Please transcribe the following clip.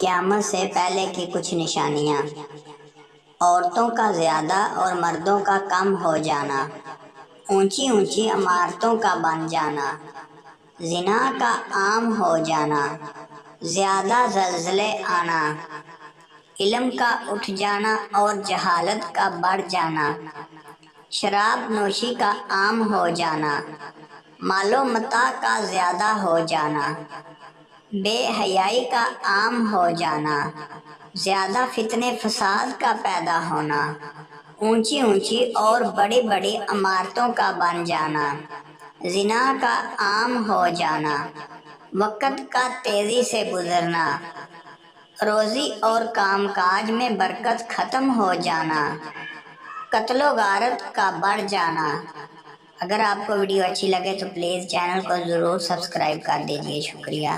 قیامت سے پہلے کی کچھ نشانیاں: عورتوں کا زیادہ اور مردوں کا کم ہو جانا، اونچی اونچی عمارتوں کا بن جانا، زنا کا عام ہو جانا، زیادہ زلزلے آنا، علم کا اٹھ جانا اور جہالت کا بڑھ جانا، شراب نوشی کا عام ہو جانا، مال و متاع کا زیادہ ہو جانا، بے حیائی کا عام ہو جانا، زیادہ فتنے فساد کا پیدا ہونا، اونچی اونچی اور بڑی بڑی عمارتوں کا بن جانا، زنا کا عام ہو جانا، وقت کا تیزی سے گزرنا، روزی اور کام کاج میں برکت ختم ہو جانا، قتل و غارت کا بڑھ جانا۔ اگر آپ کو ویڈیو اچھی لگے تو پلیز چینل کو ضرور سبسکرائب کر دیجیے، شکریہ۔